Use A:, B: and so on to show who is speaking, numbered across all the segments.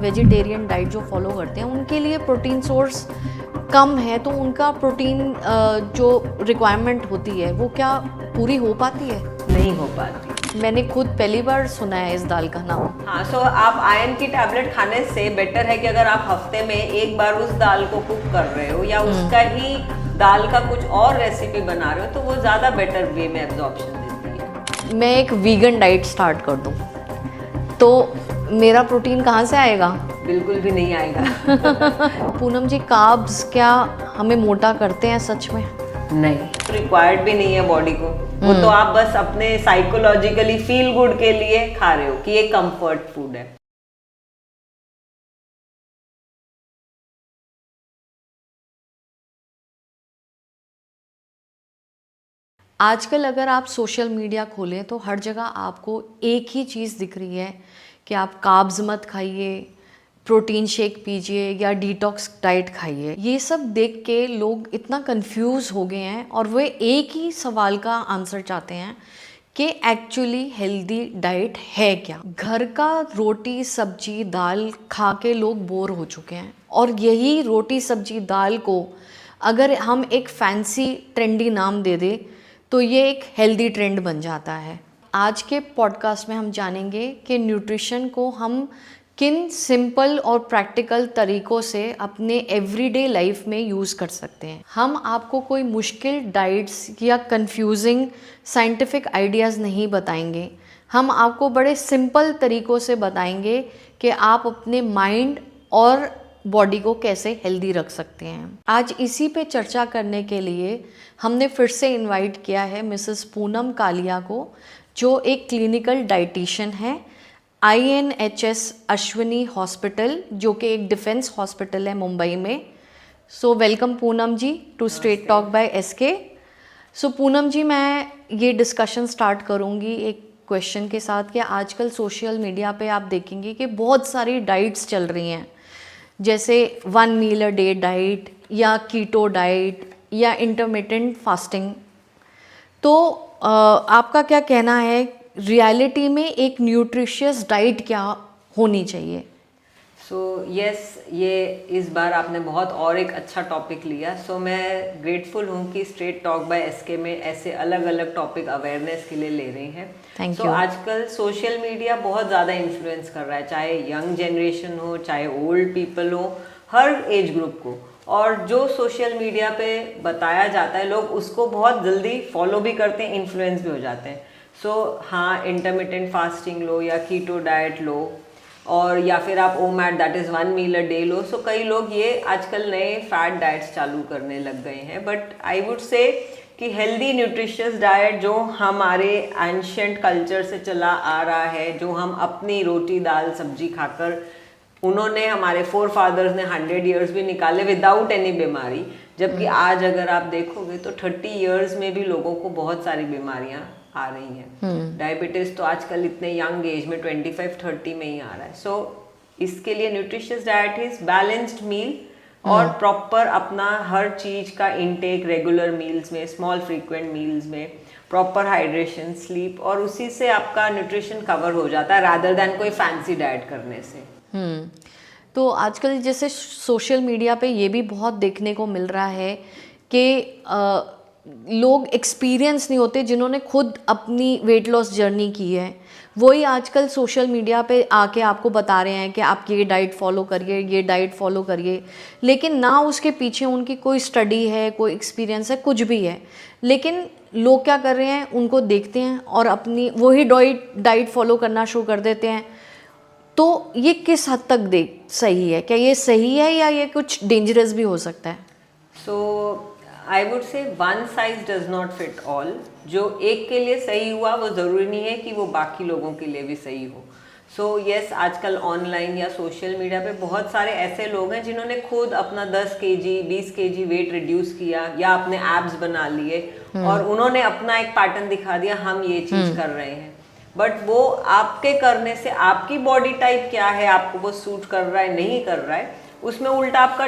A: Vegetarian diet जो follow करते हैं उनके लिए प्रोटीन सोर्स कम है, तो उनका प्रोटीन जो रिक्वायरमेंट होती है वो क्या पूरी हो पाती है?
B: नहीं हो पाती।
A: मैंने खुद पहली बार सुना है इस दाल का नाम।
B: हाँ, सो आप आयरन की टैबलेट खाने से बेटर है कि अगर आप हफ्ते में एक बार उस दाल को कुक कर रहे हो या उसका ही दाल का कुछ और रेसिपी बना रहे हो तो वो ज़्यादा बेटर वे में एब्जॉर्प्शन देती है।
A: मैं एक वीगन डाइट स्टार्ट कर दूँ तो मेरा प्रोटीन कहाँ से आएगा?
B: बिल्कुल भी नहीं आएगा।
A: पूनम जी, कार्ब्स क्या हमें मोटा करते हैं सच में?
B: नहीं, रिक्वायर्ड भी नहीं है बॉडी को। वो तो आप बस अपने साइकोलॉजिकली फील गुड के लिए खा रहे हो कि ये कंफर्ट फूड है।
A: आजकल अगर आप सोशल मीडिया खोलें तो हर जगह आपको एक ही चीज़ दिख रही है कि आप कार्ब्स मत खाइए, प्रोटीन शेक पीजिए या डिटॉक्स डाइट खाइए। ये सब देख के लोग इतना कंफ्यूज हो गए हैं और वे एक ही सवाल का आंसर चाहते हैं कि एक्चुअली हेल्दी डाइट है क्या। घर का रोटी सब्जी दाल खा के लोग बोर हो चुके हैं और यही रोटी सब्जी दाल को अगर हम एक फैंसी ट्रेंडी नाम दे दें तो ये एक हेल्दी ट्रेंड बन जाता है। आज के पॉडकास्ट में हम जानेंगे कि न्यूट्रिशन को हम किन सिंपल और प्रैक्टिकल तरीक़ों से अपने एवरीडे लाइफ में यूज़ कर सकते हैं। हम आपको कोई मुश्किल डाइट्स या कंफ्यूजिंग साइंटिफिक आइडियाज़ नहीं बताएंगे। हम आपको बड़े सिंपल तरीक़ों से बताएंगे कि आप अपने माइंड और बॉडी को कैसे हेल्दी रख सकते हैं। आज इसी पे चर्चा करने के लिए हमने फिर से इनवाइट किया है मिसेस पूनम कालिया को, जो एक क्लिनिकल डाइटिशियन है INHS अश्विनी हॉस्पिटल, जो कि एक डिफेंस हॉस्पिटल है मुंबई में। So welcome Poonam ji to straight talk by SK। So Poonam ji, मैं ये डिस्कशन स्टार्ट करूँगी एक क्वेश्चन के साथ कि आजकल सोशल मीडिया पे आप देखेंगे कि बहुत सारी डाइट्स चल रही हैं, जैसे 1 मील अ डे डाइट या कीटो डाइट या इंटरमिटेंट फास्टिंग। तो आपका क्या कहना है, रियलिटी में एक न्यूट्रिशियस डाइट क्या होनी चाहिए?
B: ये इस बार आपने बहुत और एक अच्छा टॉपिक लिया। मैं ग्रेटफुल हूँ कि स्ट्रेट टॉक बाय SK में ऐसे अलग अलग टॉपिक अवेयरनेस के लिए ले रही हैं।
A: Thank you.
B: आजकल सोशल मीडिया बहुत ज़्यादा इन्फ्लुएंस कर रहा है, चाहे यंग जनरेशन हो चाहे ओल्ड पीपल हो, हर एज ग्रुप को। और जो सोशल मीडिया पे बताया जाता है लोग उसको बहुत जल्दी फॉलो भी करते हैं, इन्फ्लुएंस भी हो जाते हैं। हाँ, इंटरमिटेंट फास्टिंग लो या कीटो डाइट लो और या फिर आप OMAD that is 1 meal a day लो। कई लोग ये आजकल नए फैट डाइट्स चालू करने लग गए हैं, बट आई वुड से कि हेल्दी न्यूट्रिशियस डाइट जो हमारे एंशिएंट कल्चर से चला आ रहा है, जो हम अपनी रोटी दाल सब्जी खाकर, उन्होंने हमारे फोर फादर्स ने 100 ईयर्स भी निकाले विदाउट एनी बीमारी, जबकि आज अगर आप देखोगे तो 30 ईयर्स में भी लोगों को बहुत सारी बीमारियां आ रही हैं। डायबिटीज तो आजकल इतने यंग एज में 25-30 में ही आ रहा है। इसके लिए न्यूट्रिशियस डाइट इज बैलेंस्ड मील और प्रॉपर अपना हर चीज का इनटेक रेगुलर मील्स में, स्मॉल फ्रीक्वेंट मील्स में, प्रॉपर हाइड्रेशन, स्लीप, और उसी से आपका न्यूट्रिशन कवर हो जाता है रादर देन कोई फैंसी डाइट करने से।
A: तो आजकल जैसे सोशल मीडिया पे ये भी बहुत देखने को मिल रहा है कि लोग एक्सपीरियंस नहीं होते जिन्होंने खुद अपनी वेट लॉस जर्नी की है, वही आजकल सोशल मीडिया पे आके आपको बता रहे हैं कि आप ये डाइट फॉलो करिए, ये डाइट फॉलो करिए, लेकिन ना उसके पीछे उनकी कोई स्टडी है, कोई एक्सपीरियंस है, कुछ भी है। लेकिन लोग क्या कर रहे हैं, उनको देखते हैं और अपनी वही डाइट फॉलो करना शुरू कर देते हैं। तो ये किस हद तक सही है? क्या ये सही है या ये कुछ डेंजरस भी हो सकता है?
B: आई वुड से one size does not fit all. जो एक के लिए सही हुआ वो ज़रूरी नहीं है कि वो बाकी लोगों के लिए भी सही हो। यस, आजकल ऑनलाइन या सोशल मीडिया पे बहुत सारे ऐसे लोग हैं जिन्होंने खुद अपना 10 kg 20 kg वेट रिड्यूस किया या अपने एब्स बना लिए और उन्होंने अपना एक पैटर्न दिखा दिया, हम ये चीज़ कर रहे हैं। बट वो आपके करने से आपकी बॉडी टाइप क्या है, आपको वो सूट कर रहा है नहीं कर रहा है, उसमें उल्टा आपका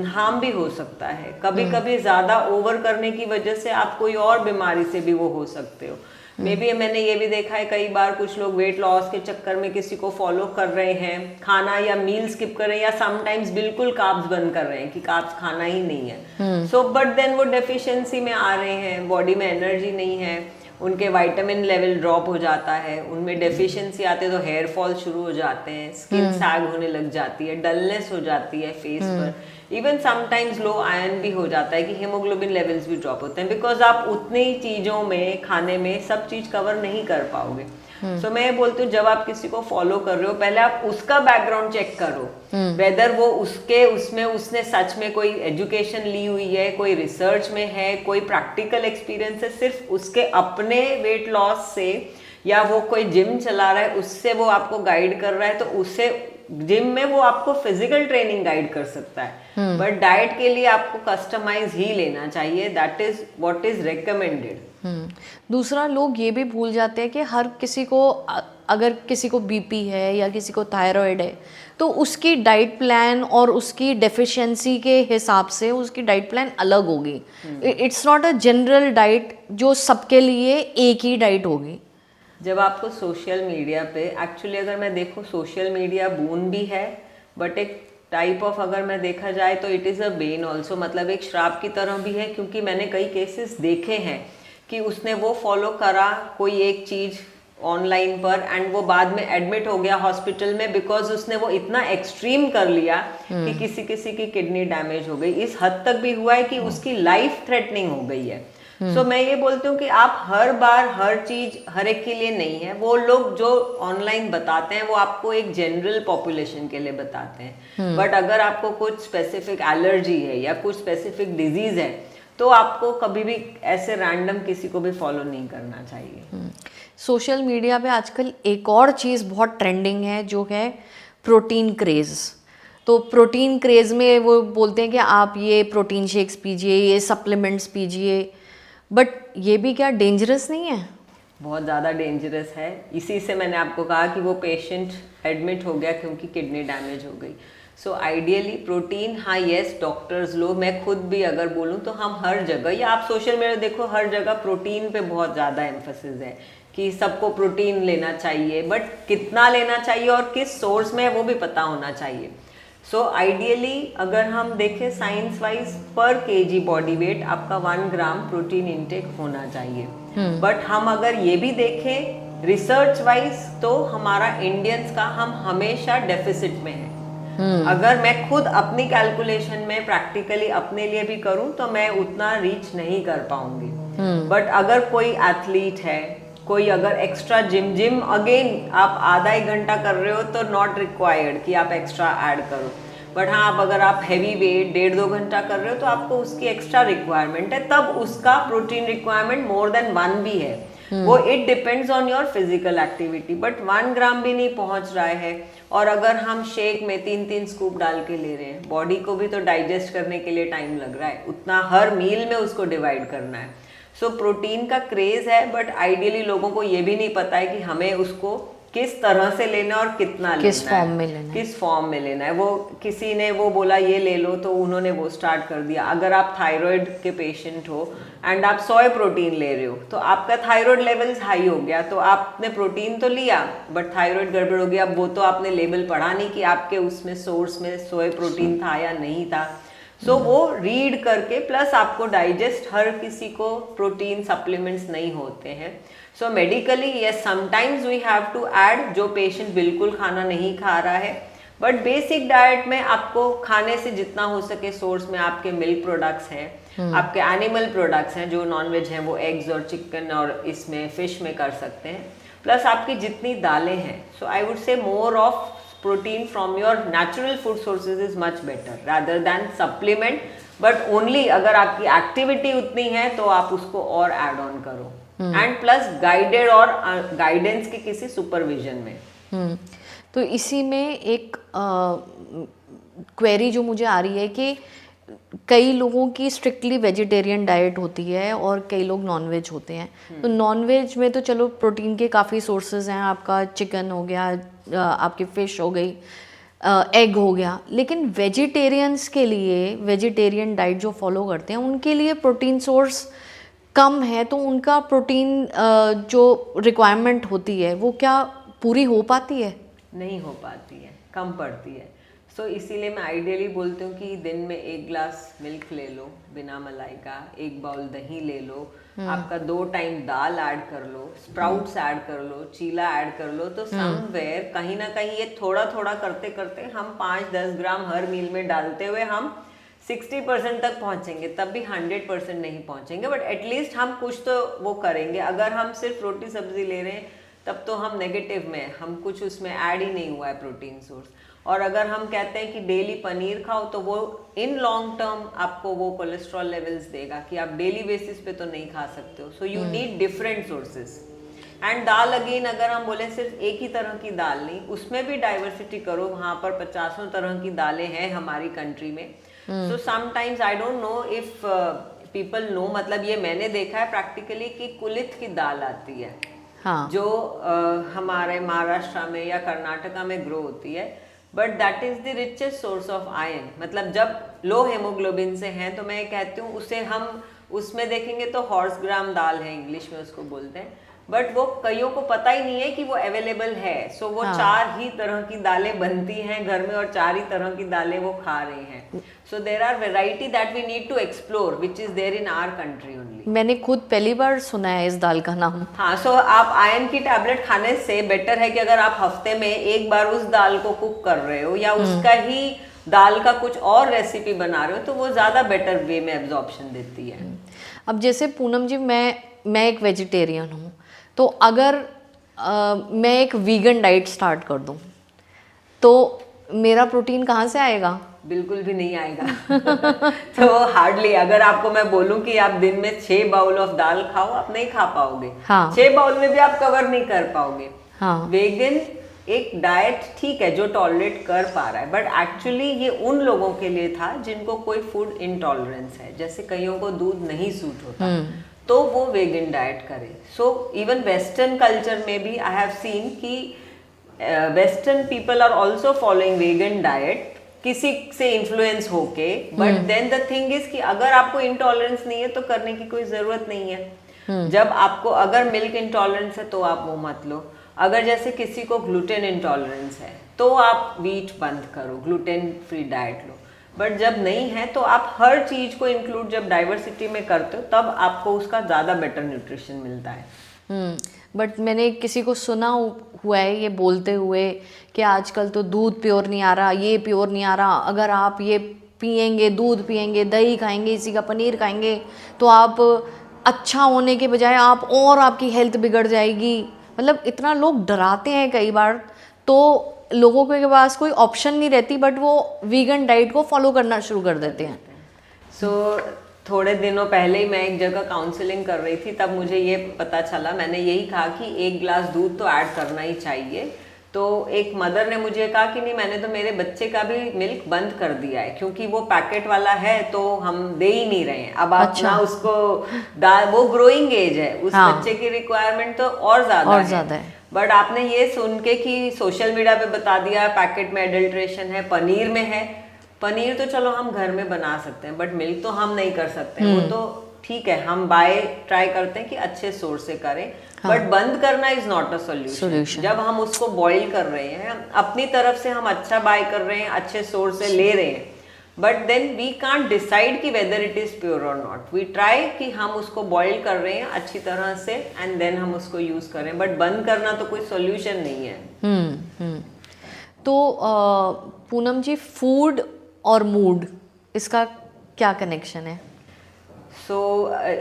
B: हार्म भी हो सकता है। कभी कभी ज़्यादा ओवर करने की वजह से आप कोई और बीमारी से भी वो हो सकते हो। मे बी मैंने ये भी देखा है कई बार कुछ लोग वेट लॉस के चक्कर में किसी को फॉलो कर रहे हैं, खाना या मील स्किप कर रहे हैं, या समटाइम्स बिल्कुल कार्ब्स बंद कर रहे हैं कि कार्ब्स खाना ही नहीं है। सो बट देन वो डेफिशिएंसी में आ रहे हैं, बॉडी में एनर्जी नहीं है, उनके विटामिन लेवल ड्रॉप हो जाता है, उनमें डेफिशिएंसी आते हैं तो हेयर फॉल शुरू हो जाते हैं, स्किन सैग होने लग जाती है, डलनेस हो जाती है फेस पर, इवन समटाइम्स लो आयरन भी हो जाता है कि हीमोग्लोबिन लेवल्स भी ड्रॉप होते हैं, बिकॉज आप उतनी चीज़ों में खाने में सब चीज़ कवर नहीं कर पाओगे। सो मैं बोलती हूँ जब आप किसी को फॉलो कर रहे हो पहले आप उसका बैकग्राउंड चेक करो, वेदर वो उसने सच में कोई एजुकेशन ली हुई है, कोई रिसर्च में है, कोई प्रैक्टिकल एक्सपीरियंस है, सिर्फ उसके अपने वेट लॉस से या वो कोई जिम चला रहा है उससे वो आपको गाइड कर रहा है, तो उससे जिम में वो आपको फिजिकल ट्रेनिंग गाइड कर सकता है, बट डाइट के लिए आपको कस्टमाइज ही लेना चाहिए, that is what is recommended.
A: दूसरा, लोग ये भी भूल जाते हैं कि हर किसी को अगर किसी को बीपी है या किसी को थायराइड है तो उसकी डाइट प्लान और उसकी डेफिशिएंसी के हिसाब से उसकी डाइट प्लान अलग होगी। It's not a general diet जो सबके लिए एक ही डाइट होगी।
B: जब आपको सोशल मीडिया पे एक्चुअली अगर मैं देखूँ सोशल मीडिया बून भी है, बट एक टाइप ऑफ अगर मैं देखा जाए तो it is a Ben also, मतलब एक श्राप की तरह भी है, क्योंकि मैंने कई केसेस देखे हैं कि उसने वो फॉलो करा कोई एक चीज़ ऑनलाइन पर एंड वो बाद में एडमिट हो गया हॉस्पिटल में, बिकॉज उसने वो इतना एक्सट्रीम कर लिया कि किसी किसी की किडनी डैमेज हो गई, इस हद तक भी हुआ है कि उसकी लाइफ थ्रेटनिंग हो गई है। सो मैं ये बोलती हूँ कि आप हर बार हर चीज हर एक के लिए नहीं है, वो लोग जो ऑनलाइन बताते हैं वो आपको एक जनरल पॉपुलेशन के लिए बताते हैं, बट अगर आपको कुछ स्पेसिफिक एलर्जी है या कुछ स्पेसिफिक डिजीज है तो आपको कभी भी ऐसे रैंडम किसी को भी फॉलो नहीं करना चाहिए।
A: सोशल मीडिया पे आजकल एक और चीज़ बहुत ट्रेंडिंग है जो है प्रोटीन क्रेज़। तो प्रोटीन क्रेज़ में वो बोलते हैं कि आप ये प्रोटीन शेक्स पीजिए, ये सप्लीमेंट्स पीजिए, बट ये भी क्या डेंजरस नहीं है?
B: बहुत ज़्यादा डेंजरस है, इसी से मैंने आपको कहा कि वो पेशेंट एडमिट हो गया क्योंकि किडनी डैमेज हो गई। सो आइडियली प्रोटीन, हाँ यस, डॉक्टर्स लोग, मैं खुद भी अगर बोलूँ तो हम हर जगह, या आप सोशल मीडिया देखो हर जगह प्रोटीन पे बहुत ज़्यादा एम्फेसिस है कि सबको प्रोटीन लेना चाहिए, बट कितना लेना चाहिए और किस सोर्स में है वो भी पता होना चाहिए। सो आइडियली अगर हम देखें साइंस वाइज पर केजी बॉडी वेट आपका 1 ग्राम प्रोटीन इंटेक होना चाहिए, बट हम अगर ये भी देखें रिसर्च वाइज तो हमारा इंडियंस का हम हमेशा डेफिसिट में है। अगर मैं खुद अपनी कैलकुलेशन में प्रैक्टिकली अपने लिए भी करूं तो मैं उतना रीच नहीं कर पाऊंगी, बट अगर कोई एथलीट है, कोई अगर एक्स्ट्रा जिम अगेन आप आधा एक घंटा कर रहे हो तो नॉट रिक्वायर्ड कि आप एक्स्ट्रा ऐड करो, बट हाँ अब अगर आप हैवी वेट 1.5-2 घंटा कर रहे हो तो आपको उसकी एक्स्ट्रा रिक्वायरमेंट है, तब उसका प्रोटीन रिक्वायरमेंट मोर देन 1 भी है। वो it depends on your physical activity, but 1 ग्राम भी नहीं पहुंच रहा है। और अगर हम शेक में 3-3 स्कूप डाल के ले रहे हैं, बॉडी को भी तो डाइजेस्ट करने के लिए टाइम लग रहा है, उतना हर मील में उसको डिवाइड करना है। सो प्रोटीन का क्रेज है, बट आइडियली लोगों को ये भी नहीं पता है कि हमें उसको किस तरह से लेना और कितना लेना है, किस फॉर्म में लेना है। वो किसी ने वो बोला ये ले लो तो उन्होंने वो स्टार्ट कर दिया। अगर आप थायराइड के पेशेंट हो एंड आप सोय प्रोटीन ले रहे हो तो आपका थायराइड लेवल्स हाई हो गया, तो आपने प्रोटीन तो लिया बट थायराइड गड़बड़ हो गया। अब वो तो आपने लेबल पढ़ा नहीं कि आपके उसमें सोर्स में सोय प्रोटीन था या नहीं था। सो वो रीड करके, प्लस आपको डाइजेस्ट, हर किसी को प्रोटीन सप्लीमेंट्स नहीं होते हैं। So medically yes sometimes we have to add, जो पेशेंट बिल्कुल खाना नहीं खा रहा है, बट बेसिक डाइट में आपको खाने से जितना हो सके सोर्स में आपके मिल्क प्रोडक्ट्स हैं, आपके एनिमल प्रोडक्ट्स हैं, जो नॉनवेज हैं वो एग्स और चिकन और इसमें फिश में कर सकते हैं, प्लस आपकी जितनी दालें हैं। सो आई वुड से more of protein from your natural food sources is much better rather than supplement, but only अगर आपकी एक्टिविटी उतनी है तो आप उसको और ऐड ऑन करो, एंड प्लस गाइडेड और गाइडेंस के किसी सुपरविजन में।
A: तो इसी में एक क्वेरी जो मुझे आ रही है कि कई लोगों की स्ट्रिक्टली वेजिटेरियन डाइट होती है और कई लोग नॉनवेज होते हैं। तो नॉनवेज में तो चलो प्रोटीन के काफ़ी सोर्सेज हैं, आपका चिकन हो गया, आपकी फ़िश हो गई, एग हो गया, लेकिन वेजिटेरियंस के लिए, वेजिटेरियन डाइट जो फॉलो करते हैं उनके लिए प्रोटीन सोर्स कम है तो उनका प्रोटीन जो रिक्वायरमेंट होती है वो क्या पूरी हो पाती है?
B: नहीं हो पाती है, कम पड़ती है। सो इसीलिए मैं आइडियली बोलती हूँ कि दिन में 1 ग्लास मिल्क ले लो बिना मलाई का, 1 बाउल दही ले लो, आपका 2 टाइम दाल ऐड कर लो, स्प्राउट्स ऐड कर लो, चीला ऐड कर लो, तो समवेयर कहीं ना कहीं ये थोड़ा थोड़ा करते करते हम 5-10 ग्राम हर मील में डालते हुए हम 60% तक पहुंचेंगे। तब भी 100% नहीं पहुंचेंगे, बट एटलीस्ट हम कुछ तो वो करेंगे। अगर हम सिर्फ रोटी सब्जी ले रहे हैं तब तो हम नेगेटिव में, हम कुछ उसमें ऐड ही नहीं हुआ है प्रोटीन सोर्स। और अगर हम कहते हैं कि डेली पनीर खाओ तो वो इन लॉन्ग टर्म आपको वो कोलेस्ट्रॉल लेवल्स देगा कि आप डेली बेसिस पे तो नहीं खा सकते हो। So you need different sources. And dal again, अगर हम बोले सिर्फ एक ही तरह की दाल नहीं, उसमें भी डाइवर्सिटी करो। वहाँ पर 50 तरह की दालें हैं हमारी कंट्री में। So sometimes I don't know if people know, मतलब ये मैंने देखा है प्रैक्टिकली कि कुलिथ की दाल आती है,
A: हाँ,
B: जो हमारे महाराष्ट्र में या कर्नाटका में ग्रो होती है, but that is the richest source of iron. मतलब जब लो हेमोग्लोबिन से हैं तो मैं कहती हूँ उसे हम उसमें देखेंगे तो हॉर्स ग्राम दाल है, इंग्लिश में उसको बोलते हैं, बट वो कईयों को पता ही नहीं है कि वो अवेलेबल है। सो वो 4 ही तरह की दालें बनती हैं घर में और 4 ही तरह की दालें वो खा रहे हैं। So there are variety that we need to explore which is there in our country only.
A: मैंने खुद पहली बार सुना है इस दाल का नाम।
B: हाँ, सो आप आयरन की टैबलेट खाने से बेटर है कि अगर आप हफ्ते में एक बार उस दाल को कुक कर रहे हो या उसका ही दाल का कुछ और रेसिपी बना रहे हो तो वो ज़्यादा बेटर वे में एब्जॉर्प्शन देती है।
A: अब जैसे पूनम जी, मैं एक वेजिटेरियन हूँ, तो अगर मैं एक वीगन डाइट स्टार्ट कर दूँ तो मेरा प्रोटीन कहाँ से आएगा?
B: बिल्कुल भी नहीं आएगा। तो हार्डली, अगर आपको मैं बोलूं कि आप दिन में 6 बाउल ऑफ दाल खाओ, आप नहीं खा पाओगे।
A: हाँ।
B: 6 बाउल में भी आप कवर नहीं कर पाओगे।
A: हाँ।
B: वेगन एक डाइट ठीक है जो टॉलरेट कर पा रहा है, बट एक्चुअली ये उन लोगों के लिए था जिनको कोई फूड इंटॉलरेंस है, जैसे कईयों को दूध नहीं सूट होता, तो वो वेगन डाइट करे। सो इवन वेस्टर्न कल्चर में भी आई हैव सीन कि western people are also following vegan diet किसी से इन्फ्लुएंस होके, but then the thing is कि अगर आपको इंटॉलरेंस नहीं है तो करने की कोई जरूरत नहीं है। जब आपको अगर मिल्क इंटॉलरेंस है तो आप वो मत लो। अगर जैसे किसी को ग्लूटेन इंटॉलरेंस है तो आप व्हीट बंद करो, gluten free diet low. But जब नहीं है तो आप हर चीज को इंक्लूड जब डाइवर्सिटी में करते हो तब आपको उसका ज्यादा बेटर न्यूट्रिशन मिलता है।
A: बट मैंने किसी को सुना हुआ है ये बोलते हुए कि आजकल तो दूध प्योर नहीं आ रहा, ये प्योर नहीं आ रहा, अगर आप ये पिएंगे, दूध पिएंगे, दही खाएंगे, इसी का पनीर खाएंगे तो आप अच्छा होने के बजाय आप और आपकी हेल्थ बिगड़ जाएगी। मतलब इतना लोग डराते हैं कई बार, तो लोगों के पास कोई ऑप्शन नहीं रहती, बट वो वीगन डाइट को फॉलो करना शुरू कर देते हैं।
B: सो थोड़े दिनों पहले ही मैं एक जगह काउंसलिंग कर रही थी, तब मुझे ये पता चला, मैंने यही कहा कि 1 ग्लास दूध तो ऐड करना ही चाहिए। तो एक मदर ने मुझे कहा कि नहीं, मैंने तो मेरे बच्चे का भी मिल्क बंद कर दिया है क्योंकि वो पैकेट वाला है तो हम दे ही नहीं रहे हैं। अब आप ना उसको वो ग्रोइंग एज है, उस बच्चे की रिक्वायरमेंट तो और ज्यादा है। बट आपने ये सुन के कि सोशल मीडिया पे बता दिया पैकेट में एडल्ट्रेशन है, पनीर में है। पनीर तो चलो हम घर में बना सकते हैं, बट मिल्क तो हम नहीं कर सकते। वो तो ठीक है, हम ट्राई करते हैं कि अच्छे सोर्स से करें, बट बंद करना इज नॉट अ सोल्यूशन। जब हम उसको बॉईल कर रहे हैं, अपनी तरफ से हम अच्छा बाय कर रहे हैं, अच्छे सोर्स से ले रहे हैं, but then we can't decide कि वेदर इट इज प्योर और नॉट। वी ट्राई कि हम उसको बॉईल कर रहे हैं अच्छी तरह से एंड देन हम उसको यूज करें, बट बंद करना तो कोई सोल्यूशन नहीं है।
A: तो पूनम जी, फूड और मूड, इसका क्या कनेक्शन है?
B: सो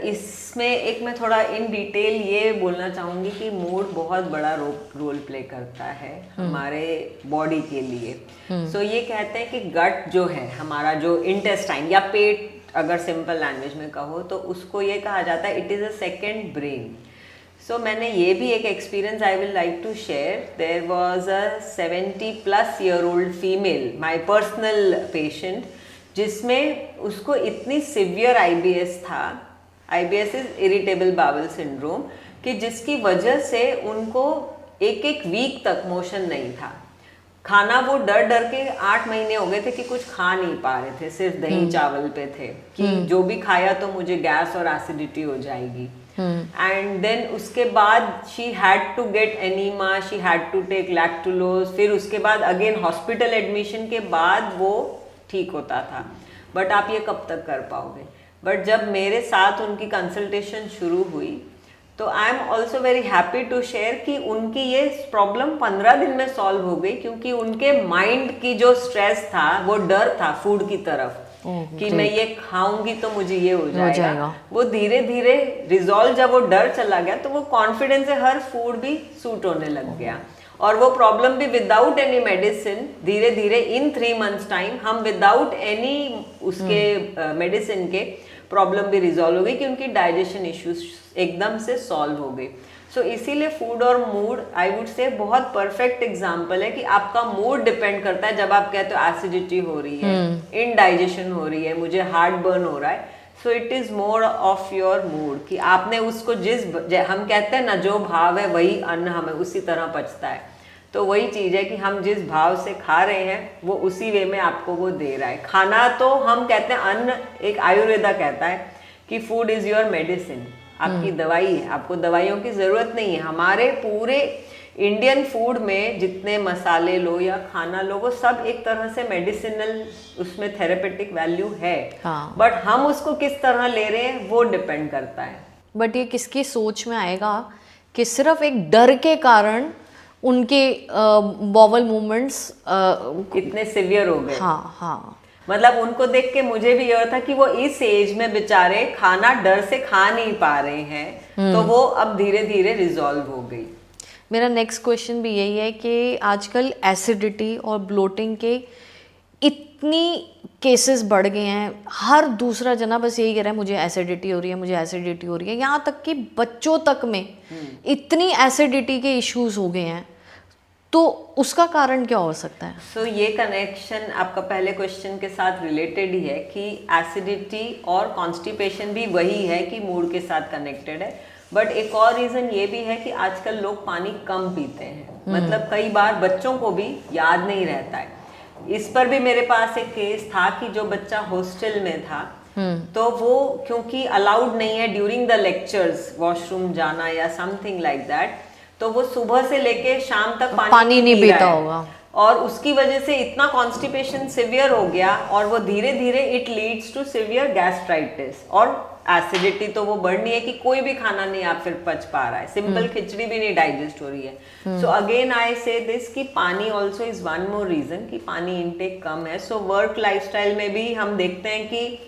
B: इसमें एक मैं थोड़ा इन डिटेल ये बोलना चाहूँगी कि मूड बहुत बड़ा रोल प्ले करता है हमारे बॉडी के लिए। सो ये कहते हैं कि गट जो है हमारा, जो इंटेस्टाइन या पेट, अगर सिंपल लैंग्वेज में कहो तो उसको ये कहा जाता है it is a second brain. So मैंने ये भी एक experience I will like to share. There was a 70+ year old female, my personal patient, जिसमें उसको इतनी सिवियर IBS था, IBS is irritable bowel syndrome, कि जिसकी वजह से उनको एक वीक तक मोशन नहीं था। खाना वो डर डर के 8 महीने हो गए थे कि कुछ खा नहीं पा रहे थे, सिर्फ दही चावल पे थे कि जो भी खाया तो मुझे गैस और एसिडिटी हो जाएगी। एंड देन उसके बाद she had to get enema, she had to take lactulose, फिर उसके बाद अगेन हॉस्पिटल एडमिशन के बाद वो ठीक होता था। बट आप ये कब तक कर पाओगे? बट जब मेरे साथ उनकी कंसल्टेशन शुरू हुई तो I am also very happy to share कि उनकी ये प्रॉब्लम 15 दिन में सॉल्व हो गई, क्योंकि उनके माइंड की जो स्ट्रेस था, वो डर था फूड की तरफ कि मैं ये खाऊंगी तो मुझे ये हो जाएगा, वो धीरे धीरे रिजॉल्व, जब वो डर चला गया तो वो कॉन्फिडेंस से हर फूड भी सूट होने लग गया। और वो प्रॉब्लम भी विदाउट एनी मेडिसिन धीरे धीरे इन 3 months टाइम हम विदाउट एनी उसके मेडिसिन के प्रॉब्लम भी रिजॉल्व हो गई कि उनकी डाइजेशन इश्यूज एकदम से सॉल्व हो गई। सो इसीलिए फूड और मूड आई वुड से बहुत परफेक्ट एग्जाम्पल है कि आपका मूड डिपेंड करता है। जब आप कहते हो एसिडिटी हो रही है, इनडाइजेशन हो रही है, मुझे हार्ट बर्न हो रहा है, so it is more of your mood कि आपने उसको हम कहते हैं ना, जो भाव है वही अन्न हमें उसी तरह पचता है। तो वही चीज है कि हम जिस भाव से खा रहे हैं वो उसी वे में आपको वो दे रहा है। खाना तो हम कहते हैं अन्न, एक आयुर्वेदा कहता है कि फूड इज योर मेडिसिन, आपकी दवाई है, आपको दवाइयों की जरूरत नहीं है। हमारे पूरे इंडियन फूड में जितने मसाले लो या खाना लो, वो सब एक तरह से मेडिसिनल, उसमें थेरेपेटिक वैल्यू है। बट हम उसको किस तरह ले रहे हैं वो डिपेंड करता है।
A: बट ये किसकी सोच में आएगा कि सिर्फ एक डर के कारण उनके बॉवल मूवमेंट्स
B: इतने सिवियर हो गए।
A: हाँ,
B: मतलब उनको देख के मुझे भी यह था कि वो इस एज में बेचारे खाना डर से खा नहीं पा रहे हैं, तो वो अब धीरे धीरे रिजॉल्व हो गई।
A: मेरा नेक्स्ट क्वेश्चन भी यही है कि आजकल एसिडिटी और ब्लोटिंग के इतनी केसेस बढ़ गए हैं, हर दूसरा जना बस यही कह रहा है मुझे एसिडिटी हो रही है, मुझे एसिडिटी हो रही है। यहाँ तक कि बच्चों तक में इतनी एसिडिटी के इश्यूज हो गए हैं, तो उसका कारण क्या हो सकता है?
B: सो ये कनेक्शन आपका पहले क्वेश्चन के साथ रिलेटेड ही है कि एसिडिटी और कॉन्स्टिपेशन भी वही है कि मूड के साथ कनेक्टेड है। बट एक और रीजन ये भी है कि आजकल लोग पानी कम पीते हैं। मतलब कई बार बच्चों को भी याद नहीं रहता है। इस पर भी मेरे पास एक केस था कि जो बच्चा हॉस्टल में था, तो वो क्योंकि अलाउड नहीं है ड्यूरिंग द लेक्चर्स वॉशरूम जाना या समथिंग लाइक दैट, तो वो सुबह से लेके शाम तक पानी नहीं पीता होगा, और उसकी वजह से इतना कॉन्स्टिपेशन सिवियर हो गया, और वो धीरे धीरे it leads to severe gastritis और एसिडिटी। तो वो बढ़नी है कि कोई भी खाना नहीं आप फिर पच पा रहा है, सिंपल खिचड़ी भी नहीं डाइजेस्ट हो रही है। सो अगेन आई से दिस कि पानी also is one more reason कि पानी इनटेक कम है। सो वर्क लाइफस्टाइल में भी हम देखते हैं कि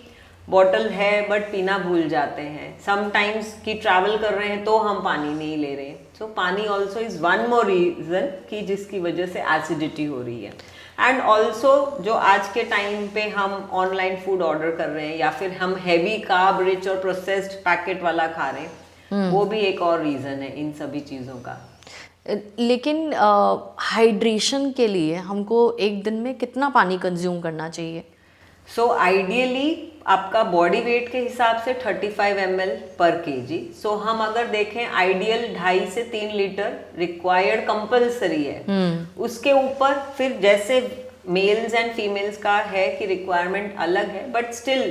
B: बॉटल है बट पीना भूल जाते हैं, समटाइम्स कि ट्रैवल कर रहे हैं तो हम पानी नहीं ले रहे। सो पानी also is one more reason कि जिसकी वजह से एसिडिटी हो रही है। एंड ऑल्सो जो आज के टाइम पे हम ऑनलाइन फूड ऑर्डर कर रहे हैं या फिर हम हैवी कार्ब रिच और प्रोसेस्ड पैकेट वाला खा रहे हैं, वो भी एक और रीजन है इन सभी चीज़ों का।
A: लेकिन हाइड्रेशन के लिए हमको एक दिन में कितना पानी कंज्यूम करना चाहिए?
B: सो आइडियली आपका बॉडी वेट के हिसाब से 35 ml पर केजी। सो हम अगर देखें आइडियल 2.5 से 3 लीटर रिक्वायर्ड कंपल्सरी है। उसके ऊपर फिर जैसे मेल्स एंड फीमेल्स का है कि रिक्वायरमेंट अलग है, बट स्टिल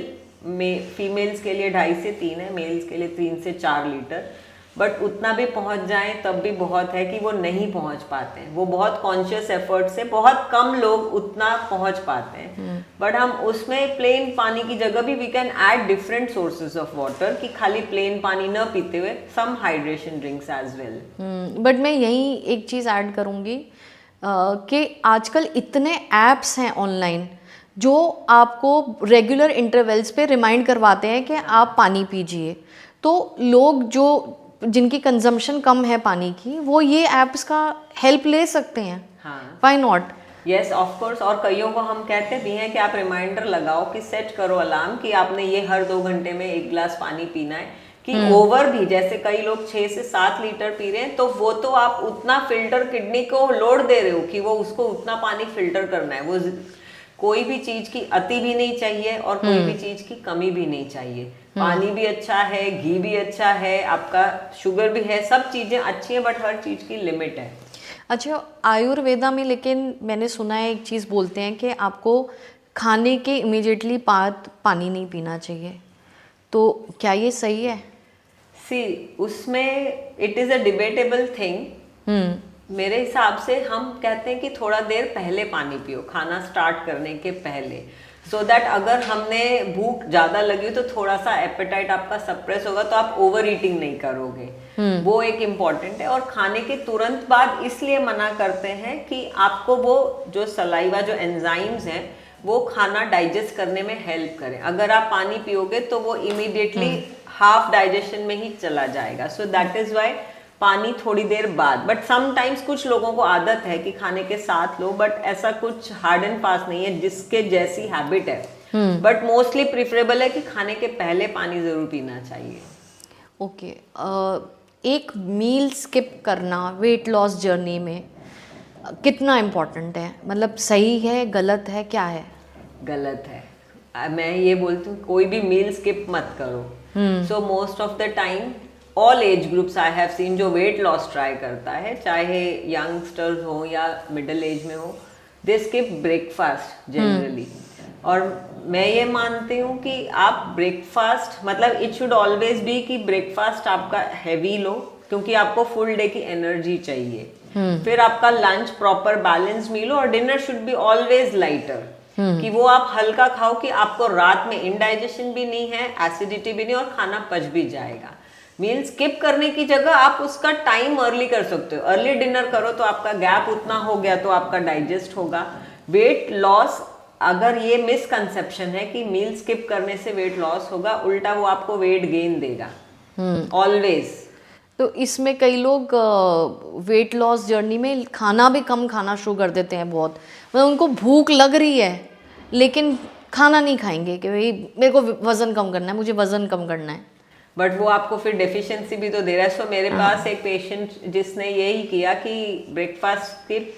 B: फीमेल्स के लिए 2.5 से 3 है, मेल्स के लिए 3 से 4 लीटर। बट उतना भी पहुंच जाए तब भी बहुत है कि वो नहीं पहुंच पाते हैं। वो बहुत कॉन्शियस एफर्ट से बहुत कम लोग उतना पहुंच पाते हैं। बट हम उसमें प्लेन पानी की जगह भी we can add different sources of water, कि खाली प्लेन पानी न पीते हुए some hydration drinks as well.
A: But मैं यही एक चीज़ ऐड करूँगी कि आजकल इतने ऐप्स हैं ऑनलाइन जो आपको रेगुलर इंटरवल्स पे रिमाइंड करवाते हैं कि आप पानी पीजिए। तो लोग जो जिनकी कंजम्पशन कम है पानी की, वो ये ऐप्स का हेल्प ले सकते हैं। Why not?
B: Yes of course. और कईयों को हम कहते भी हैं कि आप रिमाइंडर लगाओ, कि सेट करो अलार्म कि आपने ये हर 2 घंटे में 1 गिलास पानी पीना है। कि ओवर भी, जैसे कई लोग 6 से 7 लीटर पी रहे हैं, तो वो तो आप उतना फिल्टर किडनी को लोड दे रहे हो कि वो उसको उतना पानी फिल्टर करना है। वो कोई भी चीज की अति भी नहीं चाहिए और कोई भी चीज की कमी भी नहीं चाहिए। पानी भी अच्छा है, घी भी अच्छा है, आपका शुगर भी है, सब चीजें अच्छी हैं, बट हर चीज की लिमिट है।
A: अच्छा, आयुर्वेदा में लेकिन मैंने सुना है एक चीज़ बोलते हैं कि आपको खाने के इमीडिएटली बाद पानी नहीं पीना चाहिए, तो क्या ये सही है?
B: सी, उसमें it is a debatable thing. मेरे हिसाब से हम कहते हैं कि थोड़ा देर पहले पानी पियो, खाना स्टार्ट करने के पहले, सो दैट अगर हमने भूख ज़्यादा लगी तो थोड़ा सा एपेटाइट आपका सप्रेस होगा, तो आप ओवर ईटिंग नहीं करोगे। वो एक इम्पॉर्टेंट है। और खाने के तुरंत बाद इसलिए मना करते हैं कि आपको वो जो सलाइवा, जो एंजाइम्स हैं, वो खाना डाइजेस्ट करने में हेल्प करें। अगर आप पानी पियोगे तो वो इमीडिएटली हाफ डाइजेशन में ही चला जाएगा। सो दैट इज वाई पानी थोड़ी देर बाद। बट समटाइम्स कुछ लोगों को आदत है कि खाने के साथ लो, बट ऐसा कुछ हार्ड एंड फास्ट नहीं है जिसके जैसी हैबिट है। बट मोस्टली प्रिफरेबल है कि खाने के पहले पानी जरूर पीना चाहिए।
A: ओके, एक मील स्किप करना वेट लॉस जर्नी में कितना इम्पोर्टेंट है? मतलब सही है, गलत है, क्या है?
B: गलत है। मैं ये बोलती हूँ कोई भी मील स्किप मत करो। So most of the time all age groups I have scene जो वेट लॉस ट्राई करता है, चाहे यंगस्टर्स हो या मिडिल एज में हो, दे स्किप ब्रेकफास्ट जनरली। और मैं ये मानती हूँ कि आप ब्रेकफास्ट, मतलब इट शुड ऑलवेज बी कि ब्रेकफास्ट आपका हैवी लो, क्योंकि आपको फुल डे की एनर्जी चाहिए। फिर आपका लंच प्रॉपर बैलेंस मील हो, और dinner should be always lighter, कि वो आप हल्का खाओ कि आपको रात में इनडाइजेशन भी नहीं है, एसिडिटी भी नहीं, और खाना पच भी जाएगा। मील स्किप करने की जगह आप उसका टाइम अर्ली कर सकते हो। अर्ली डिनर करो तो आपका गैप उतना हो गया तो आपका डाइजेस्ट होगा। वेट लॉस, अगर ये मिसकंसेप्शन है कि मील स्किप करने से वेट लॉस होगा, उल्टा वो आपको वेट गेन देगा ऑलवेज।
A: तो इसमें कई लोग वेट लॉस जर्नी में खाना भी कम खाना शुरू कर देते हैं बहुत। मतलब उनको भूख लग रही है लेकिन खाना नहीं खाएंगे कि भाई मेरे को वज़न कम करना है, मुझे वज़न कम करना है।
B: बट वो आपको फिर डेफिशिएंसी भी तो दे रहा है। सो मेरे पास एक पेशेंट जिसने यही किया कि ब्रेकफास्ट स्किप,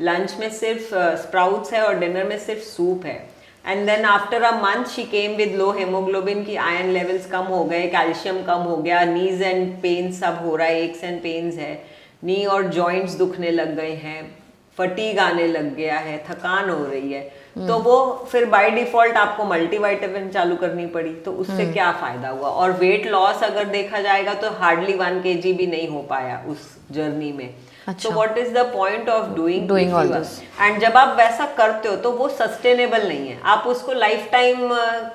B: लंच में सिर्फ स्प्राउट्स है और डिनर में सिर्फ सूप है, and then after a month she came with low haemoglobin, की आयरन लेवल्स कम हो गए, कैल्शियम कम हो गया, नीज एंड पेन सब हो रहा है, एक्स एंड पेन्स है, नी और जॉइंट्स दुखने लग गए हैं, फटीग आने लग गया है, थकान हो रही है। तो वो फिर बाय डिफॉल्ट आपको मल्टीविटामिन चालू करनी पड़ी, तो उससे क्या फायदा हुआ? और वेट लॉस अगर देखा जाएगा तो हार्डली 1 kg भी नहीं हो पाया उस जर्नी में।
A: अच्छा।
B: तो what is the point of doing
A: all this?
B: And जब आप वैसा करते हो तो वो सस्टेनेबल नहीं है, आप उसको लाइफ टाइम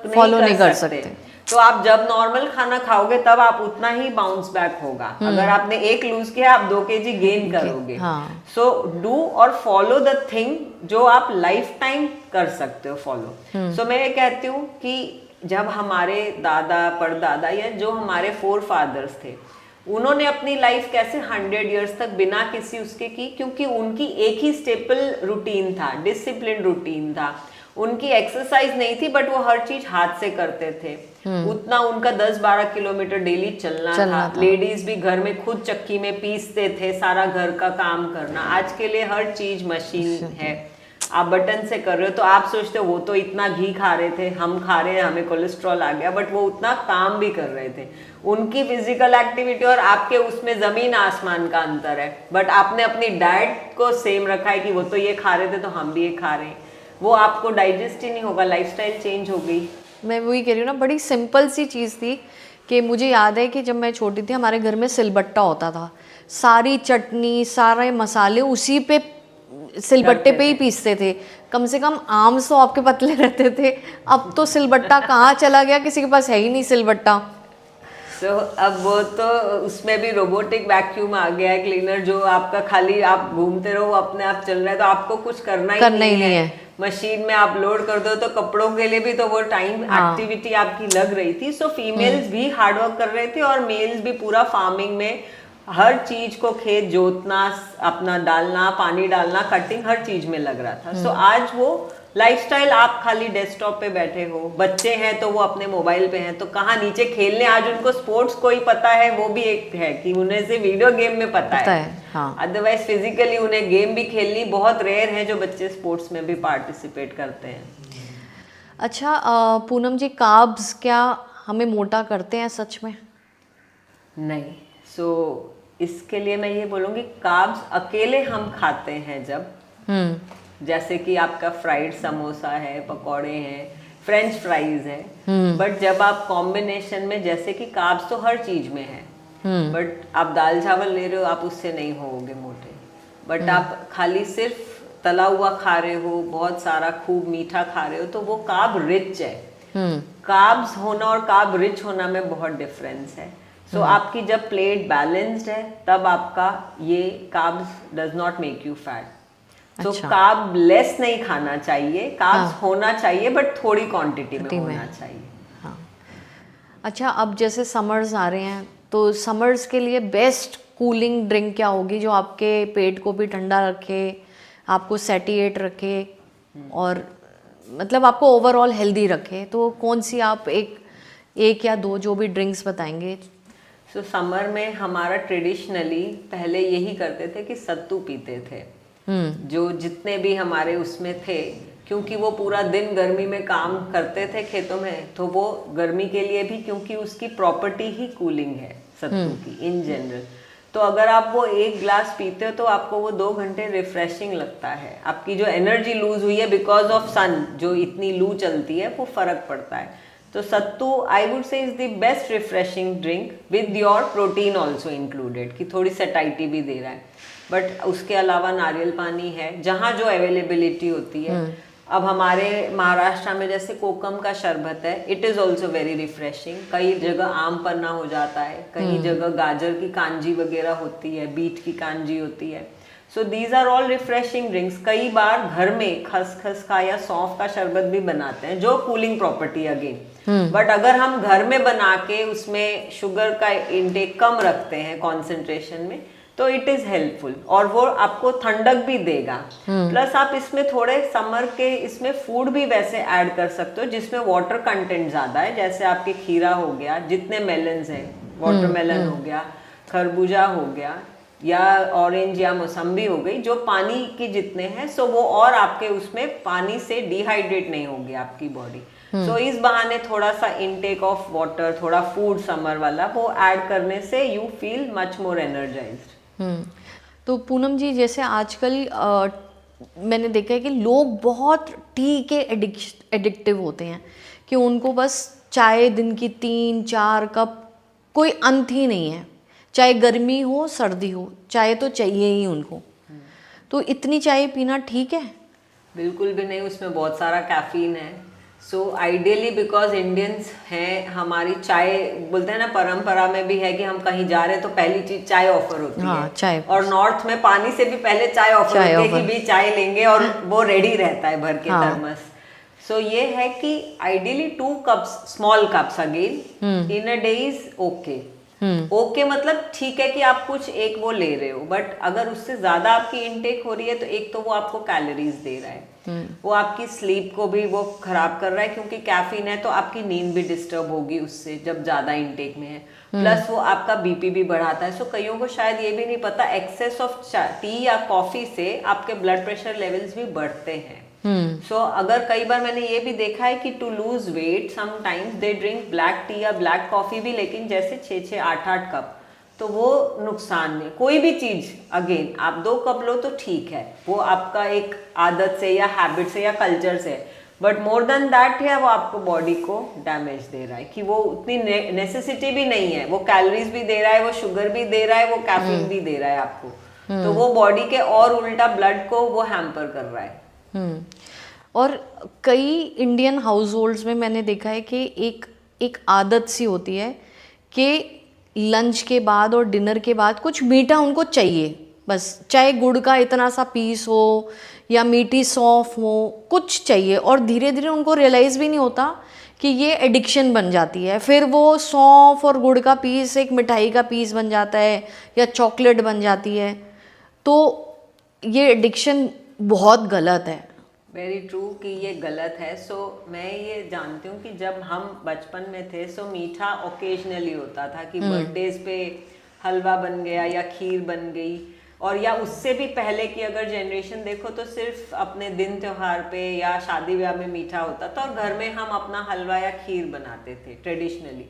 A: फॉलो नहीं कर
B: सकते।
A: सकते।
B: तो आप जब नॉर्मल खाना खाओगे तब आप उतना ही बाउंस बैक होगा। अगर आपने 1 लूज किया, आप 2 kg गेन करोगे।
A: हाँ।
B: सो डू और फॉलो द थिंग जो आप लाइफ टाइम कर सकते हो फॉलो। सो मैं ये कहती हूँ कि जब हमारे दादा परदादा या जो हमारे फोर फादर्स थे, उन्होंने अपनी लाइफ कैसे 100 इयर्स तक बिना किसी उसके की, क्योंकि उनकी एक ही स्टेपल रूटीन था, डिसिप्लिन रूटीन था। उनकी एक्सरसाइज नहीं थी, बट वो हर चीज हाथ से करते थे। उतना उनका 10-12 किलोमीटर डेली चलना था। लेडीज भी घर में खुद चक्की में पीसते थे, सारा घर का काम करना। आज के लिए हर चीज मशीन है, आप बटन से कर रहे हो। तो आप सोचते हो वो तो इतना घी खा रहे थे, हम खा रहे हैं, हमें कोलेस्ट्रॉल आ गया, बट वो उतना काम भी कर रहे थे। उनकी फिजिकल एक्टिविटी और आपके उसमें जमीन आसमान का अंतर है। बट आपने अपनी डाइट को सेम रखा है कि वो तो ये खा रहे थे तो हम भी ये खा रहे हैं, वो आपको डाइजेस्ट ही नहीं होगा, लाइफस्टाइल चेंज हो गई।
A: मैं वही कह रही हूँ ना, बड़ी सिंपल सी चीज़ थी कि मुझे याद है कि जब मैं छोटी थी हमारे घर में सिलबट्टा होता था, सारी चटनी सारे मसाले उसी पे सिलबट्टे पे ही पीसते थे। कम से कम आम तो आपके पतले रहते थे, अब तो सिलबट्टा कहाँ चला गया, किसी के पास है ही नहीं सिलबट्टा।
B: अब वो तो उसमें भी रोबोटिक वैक्यूम आ गया है, क्लीनर, जो आपका खाली आप घूमते रहो अपने आप चल रहा है, तो आपको कुछ करना ही नहीं है। मशीन में आप लोड कर दो, तो कपड़ों के लिए भी तो वो टाइम एक्टिविटी आपकी लग रही थी। सो फीमेल्स भी हार्डवर्क कर रहे थे और मेल्स भी पूरा फार्मिंग में हर चीज को, खेत जोतना, अपना डालना, पानी डालना, कटिंग, हर चीज में लग रहा था। सो आज वो लाइफस्टाइल, आप खाली डेस्कटॉप पे बैठे हो, बच्चे हैं तो वो अपने मोबाइल पे हैं, तो कहाँ नीचे खेलने। आज उनको स्पोर्ट्स कोई पता है, वो भी एक है कि उन्हें से वीडियो गेम में पता है।
A: हाँ।
B: अदरवाइज फिजिकली उन्हें गेम भी खेलनी बहुत रेयर है जो बच्चे स्पोर्ट्स में भी पार्टिसिपेट करते हैं।
A: अच्छा पूनम जी, कार्ब्स क्या हमें मोटा करते हैं सच में?
B: नहीं। सो इसके लिए मैं ये बोलूँगी, कार्ब्स अकेले हम खाते हैं जब, जैसे कि आपका फ्राइड समोसा है, पकौड़े हैं, फ्रेंच फ्राइज है, बट जब आप कॉम्बिनेशन में, जैसे कि कार्ब्स तो हर चीज में है, बट आप दाल चावल ले रहे हो, आप उससे नहीं होगे मोटे, बट आप खाली सिर्फ तला हुआ खा रहे हो, बहुत सारा खूब मीठा खा रहे हो, तो वो कार्ब रिच है। कार्ब्स होना और कार्ब रिच होना में बहुत डिफरेंस है। सो आपकी जब प्लेट बैलेंस्ड है तब आपका ये carbs does not make you fat. तो कार्ब लेस नहीं खाना चाहिए, कार्ब्स होना चाहिए बट थोड़ी क्वांटिटी में होना चाहिए।
A: हाँ। अच्छा, अब जैसे समर्स आ रहे हैं तो समर्स के लिए बेस्ट कूलिंग ड्रिंक क्या होगी जो आपके पेट को भी ठंडा रखे, आपको सैटिएट रखे और मतलब आपको ओवरऑल हेल्दी रखे? तो कौन सी आप एक या दो जो भी ड्रिंक्स बताएंगे?
B: सो समर में हमारा ट्रेडिशनली पहले यही करते थे कि सत्तू पीते थे। जो जितने भी हमारे उसमें थे, क्योंकि वो पूरा दिन गर्मी में काम करते थे खेतों में, तो वो गर्मी के लिए भी, क्योंकि उसकी प्रॉपर्टी ही कूलिंग है सत्तू की इन जनरल, तो अगर आप वो एक ग्लास पीते हो तो आपको वो 2 घंटे रिफ्रेशिंग लगता है। आपकी जो एनर्जी लूज हुई है बिकॉज ऑफ सन, जो इतनी लू चलती है, वो फर्क पड़ता है। तो sattu I would say is the best refreshing drink with your protein also included, कि थोड़ी सैटाइटी भी दे रहा है। बट उसके अलावा नारियल पानी है, जहाँ जो अवेलेबिलिटी होती है। अब हमारे महाराष्ट्र में जैसे कोकम का शरबत है, it is also very refreshing. कई जगह आम पन्ना हो जाता है, कई जगह गाजर की कांजी वगैरह होती है, बीट की कांजी होती है। So these are all refreshing drinks. कई बार घर में खसखस का या सौंफ का शरबत भी बनाते हैं, जो कूलिंग प्रॉपर्टी अगेन। बट अगर हम घर में बना के उसमें शुगर का इंटेक कम रखते हैं कॉन्सेंट्रेशन में, तो इट इज हेल्पफुल और वो आपको ठंडक भी देगा। प्लस आप इसमें थोड़े समर के इसमें फूड भी वैसे ऐड कर सकते हो जिसमें वाटर कंटेंट ज्यादा है, जैसे आपके खीरा हो गया, जितने मेलन्स हैं, वाटरमेलन हो गया, खरबूजा हो गया, या ऑरेंज या मौसम्बी हो गई, जो पानी के जितने हैं, सो वो और आपके उसमें पानी से डिहाइड्रेट नहीं होगी आपकी बॉडी। सो इस बहाने थोड़ा सा इनटेक ऑफ वाटर, थोड़ा फूड समर वाला वो ऐड करने से you feel much more energised.
A: तो पूनम जी, जैसे आजकल मैंने देखा है कि लोग बहुत टी के एडिक्टिव होते हैं, कि उनको बस चाय दिन की 3-4 कप, कोई अंत ही नहीं है, चाहे गर्मी हो सर्दी हो, चाय तो चाहिए ही उनको। तो इतनी चाय पीना ठीक है?
B: बिल्कुल भी नहीं, उसमें बहुत सारा कैफीन है। सो आइडियली, बिकॉज इंडियंस हैं, हमारी चाय बोलते हैं ना, परंपरा में भी है कि हम कहीं जा रहे हैं तो पहली चीज चाय ऑफर होती है।
A: चाय।
B: और नॉर्थ में पानी से भी पहले चाय ऑफर होती है कि भी चाय लेंगे, और वो रेडी रहता है भर के थर्मस। सो ये है कि ideally 2 cups, small cups again in a day is okay. Okay मतलब ठीक है कि आप कुछ एक वो ले रहे हो, बट अगर उससे ज्यादा आपकी इनटेक हो रही है तो एक तो वो आपको कैलोरीज दे रहा है, वो आपकी स्लीप को भी वो खराब कर रहा है, क्योंकि कैफीन है तो आपकी नींद भी डिस्टर्ब होगी उससे जब ज्यादा इनटेक में है। प्लस वो आपका बीपी भी बढ़ाता है। सो कईयों को शायद ये भी नहीं पता, एक्सेस ऑफ टी या कॉफी से आपके ब्लड प्रेशर लेवल्स भी बढ़ते हैं। सो अगर कई बार मैंने ये भी देखा है कि to lose weight sometimes they drink black tea या ब्लैक कॉफी भी, लेकिन जैसे 6-6, 8-8 कप, तो वो नुकसान नहीं। कोई भी चीज अगेन आप 2 कप लो तो ठीक है, वो आपका एक आदत से या हैबिट से या कल्चर से, बट मोर देन दैट है वो आपको बॉडी को डैमेज दे रहा है, कि वो उतनी नेसेसिटी भी नहीं है। वो कैलोरीज भी दे रहा है, वो शुगर भी दे रहा है, वो कैफीन भी दे रहा है आपको, तो वो बॉडी के और उल्टा ब्लड को वो हैम्पर कर रहा है।
A: और कई इंडियन हाउस होल्ड्स में मैंने देखा है कि एक आदत सी होती है कि लंच के बाद और डिनर के बाद कुछ मीठा उनको चाहिए, बस चाहे गुड़ का इतना सा पीस हो या मीठी सौंफ हो, कुछ चाहिए। और धीरे धीरे उनको रियलाइज़ भी नहीं होता कि ये एडिक्शन बन जाती है, फिर वो सौंफ और गुड़ का पीस एक मिठाई का पीस बन जाता है या चॉकलेट बन जाती है। तो ये एडिक्शन बहुत गलत है।
B: वेरी ट्रू कि ये गलत है। सो मैं ये जानती हूँ कि जब हम बचपन में थे, सो मीठा ओकेजनली होता था, कि बर्थडेज पे हलवा बन गया या खीर बन गई, और या उससे भी पहले की अगर जनरेशन देखो तो सिर्फ अपने दिन त्योहार पे या शादी ब्याह में मीठा होता था और घर में हम अपना हलवा या खीर बनाते थे ट्रेडिशनली।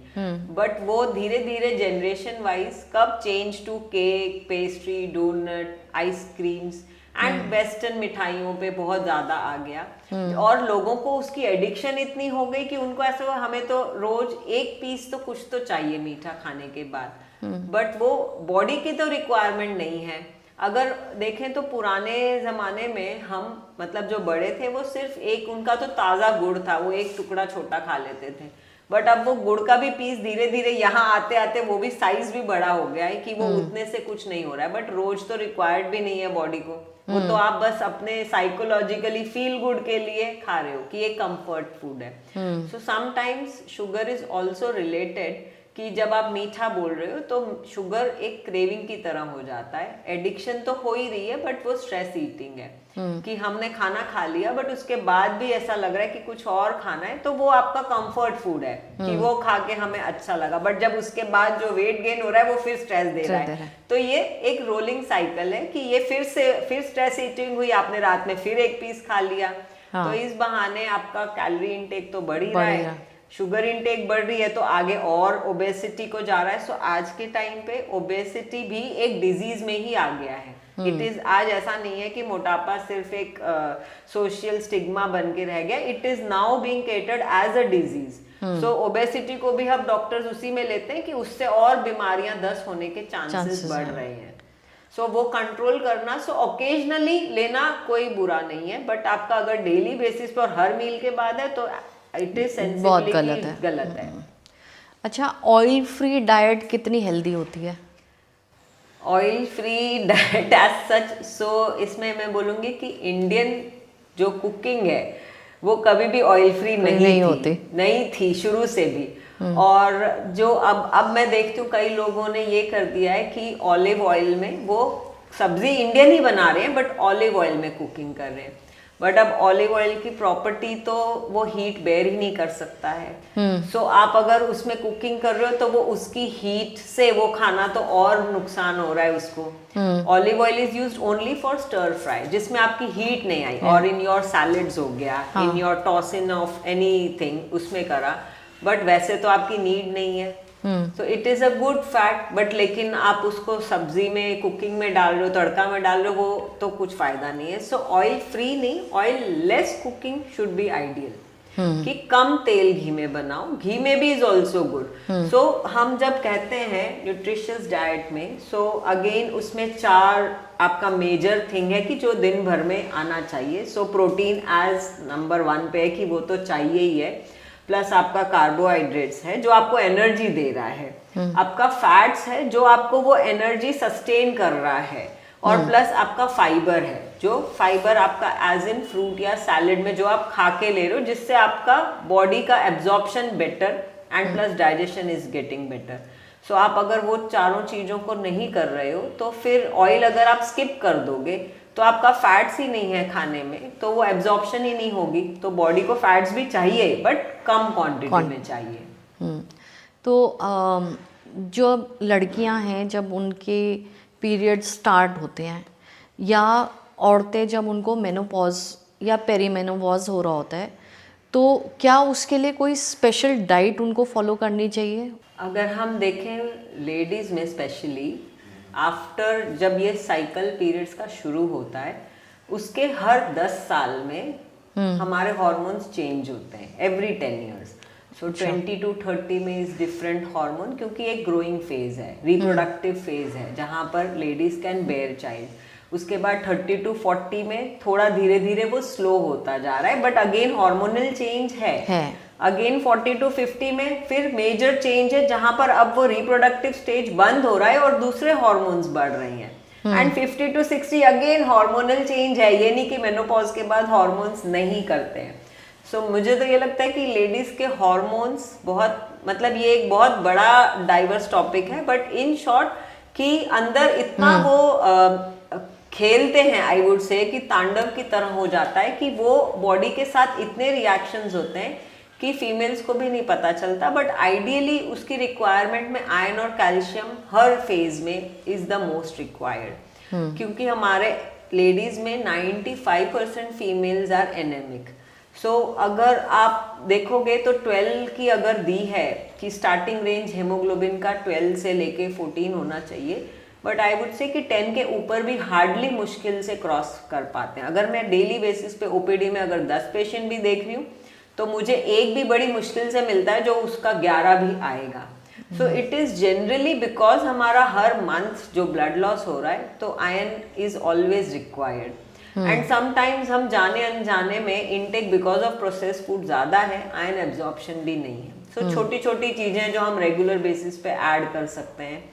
B: बट वो धीरे धीरे जनरेशन वाइज कब change to cake, pastry, doughnut, ice creams and western मिठाइयों पे बहुत ज्यादा आ गया। और लोगों को उसकी एडिक्शन इतनी हो गई कि उनको ऐसा हुआ हमें तो रोज एक पीस तो कुछ तो चाहिए मीठा खाने के बाद, बट वो बॉडी की तो रिक्वायरमेंट नहीं है। अगर देखें तो पुराने जमाने में हम मतलब जो बड़े थे वो सिर्फ एक उनका तो ताज़ा गुड़ था, वो एक टुकड़ा छोटा खा लेते थे। बट अब वो गुड़ का भी पीस धीरे धीरे यहाँ आते आते वो भी साइज भी बड़ा हो गया है कि वो उतने से कुछ नहीं हो रहा है। बट रोज तो रिक्वायर्ड भी नहीं है बॉडी को, वो तो आप बस अपने साइकोलॉजिकली फील गुड के लिए खा रहे हो कि ये कंफर्ट फूड है। So sometimes sugar is also related कि जब आप मीठा बोल रहे हो तो शुगर एक क्रेविंग की तरह हो जाता है। एडिक्शन तो हो ही रही है बट वो स्ट्रेस ईटिंग है कि हमने खाना खा लिया बट उसके बाद भी ऐसा लग रहा है कि कुछ और खाना है, तो वो आपका कंफर्ट फूड है कि वो खा के हमें अच्छा लगा। बट जब उसके बाद जो वेट गेन हो रहा है वो फिर स्ट्रेस दे रहा है। तो ये एक रोलिंग साइकिल है कि ये फिर स्ट्रेस ईटिंग हुई, आपने रात में फिर एक पीस खा लिया। तो इस बहाने आपका कैलोरी इंटेक तो बढ़ ही रहा है, शुगर इंटेक बढ़ रही है, तो आगे और ओबेसिटी को जा रहा है। सो आज के टाइम पे ओबेसिटी भी एक डिजीज में ही आ गया है। इट इज आज ऐसा नहीं है कि मोटापा सिर्फ एक सोशल स्टिग्मा बन के रह गया, it is now being catered as a disease. So obesity को भी हम डॉक्टर्स उसी में लेते हैं कि उससे और बीमारियां 10 होने के चांसेस बढ़ रहे हैं। सो वो कंट्रोल करना, सो ओकेजनली लेना कोई बुरा नहीं है, बट आपका अगर डेली बेसिस पर और हर मील के बाद है तो इट इज
A: बहुत गलत है। अच्छा, ऑयल फ्री डाइट कितनी हेल्दी होती है?
B: Oil free diet as such, so इसमें मैं बोलूँगी कि इंडियन जो कुकिंग है वो कभी भी ऑयल फ्री नहीं थी शुरू से भी। और जो अब मैं देखती हूँ कई लोगों ने ये कर दिया है कि ऑलिव ऑयल में वो सब्जी इंडियन ही बना रहे हैं बट ऑलिव ऑयल में कुकिंग कर रहे हैं। बट अब ऑलिव ऑयल की प्रॉपर्टी तो वो हीट बेयर ही नहीं कर सकता है। सो आप अगर उसमें कुकिंग कर रहे हो तो वो उसकी हीट से वो खाना तो और नुकसान हो रहा है उसको। Olive oil is used only for stir fry जिसमें आपकी हीट नहीं आई, और इन योर सैलेड्स हो गया, इन योर टॉसिन ऑफ एनीथिंग उसमें करा, बट वैसे तो आपकी नीड नहीं है। So it is a good fat, but लेकिन आप उसको सब्जी में कुकिंग में डाल रहे हो, तड़का में डाल रहे हो, वो तो कुछ फायदा नहीं है। सो ऑयल फ्री नहीं, oil less cooking should be ideal कि कम तेल घी में बनाओ, घी में भी इज ऑल्सो गुड। सो हम जब कहते हैं न्यूट्रिशियस डाइट में, सो अगेन उसमें 4 आपका मेजर थिंग है कि जो दिन भर में आना चाहिए। सो प्रोटीन एज नंबर 1 पे है कि वो तो चाहिए ही है, प्लस आपका कार्बोहाइड्रेट्स है जो आपको एनर्जी दे रहा है, आपका फैट्स है जो आपको वो एनर्जी सस्टेन कर रहा है, और प्लस आपका फाइबर है जो फाइबर आपका एज इन फ्रूट या सैलेड में जो आप खा के ले रहे हो, जिससे आपका बॉडी का absorption better and plus digestion is getting better. So आप अगर वो चारों चीज़ों को नहीं कर रहे हो तो फिर ऑयल अगर आप स्किप कर दोगे तो आपका फैट्स ही नहीं है खाने में, तो वो एब्जॉर्प्शन ही नहीं होगी। तो बॉडी को फैट्स भी चाहिए बट कम क्वांटिटी में चाहिए।
A: तो जो लड़कियां हैं जब उनके पीरियड स्टार्ट होते हैं, या औरतें जब उनको मेनोपॉज या पेरीमेनोपॉज हो रहा होता है, तो क्या उसके लिए कोई स्पेशल डाइट उनको फॉलो करनी चाहिए?
B: अगर हम देखें लेडीज में स्पेशली आफ्टर जब ये साइकिल पीरियड्स का शुरू होता है, उसके हर 10 साल में हमारे हार्मोन्स चेंज होते हैं एवरी 10 इयर्स। सो 20 to 30 में इज डिफरेंट हार्मोन, क्योंकि एक ग्रोइंग फेज है, रिप्रोडक्टिव फेज है जहाँ पर लेडीज कैन बेयर चाइल्ड। उसके बाद 30 to 40 में थोड़ा धीरे धीरे वो स्लो होता जा रहा है, बट अगेन हार्मोनल चेंज है। अगेन 40 to 50 में फिर मेजर चेंज है जहां पर अब वो रिप्रोडक्टिव स्टेज बंद हो रहा है और दूसरे हार्मोन्स बढ़ रहे हैं। And 50 to 60 again hormonal change है, ये नहीं कि मेनोपॉज के बाद हार्मोन्स नहीं करते हैं। सो मुझे तो ये लगता है कि लेडीज के हार्मोन्स बहुत, मतलब ये एक बहुत बड़ा डाइवर्स टॉपिक है, बट इन शॉर्ट कि अंदर इतना वो खेलते हैं, आई वुड से कि तांडव की तरह हो जाता है कि वो बॉडी के साथ इतने रिएक्शंस होते हैं कि फीमेल्स को भी नहीं पता चलता। बट आइडियली उसकी रिक्वायरमेंट में आयरन और कैल्शियम हर फेज में इज द मोस्ट रिक्वायर्ड। क्योंकि हमारे लेडीज में 95% फीमेल्स आर एनेमिक। सो अगर आप देखोगे तो 12 की अगर दी है कि स्टार्टिंग रेंज हेमोग्लोबिन का 12 से लेके 14 होना चाहिए, बट आई वुड से कि 10 के ऊपर भी हार्डली मुश्किल से क्रॉस कर पाते हैं। अगर मैं डेली बेसिस पे ओपीडी में अगर 10 पेशेंट भी देख रही हूँ तो मुझे एक भी बड़ी मुश्किल से मिलता है जो उसका 11 भी आएगा। So it is generally because हमारा हर मंथ जो ब्लड लॉस हो रहा है तो iron is always required. And sometimes हम जाने अनजाने में intake because of process food ज्यादा है, आयरन एब्जॉर्प्शन भी नहीं है। सो छोटी छोटी चीजें जो हम रेगुलर बेसिस पे ऐड कर सकते हैं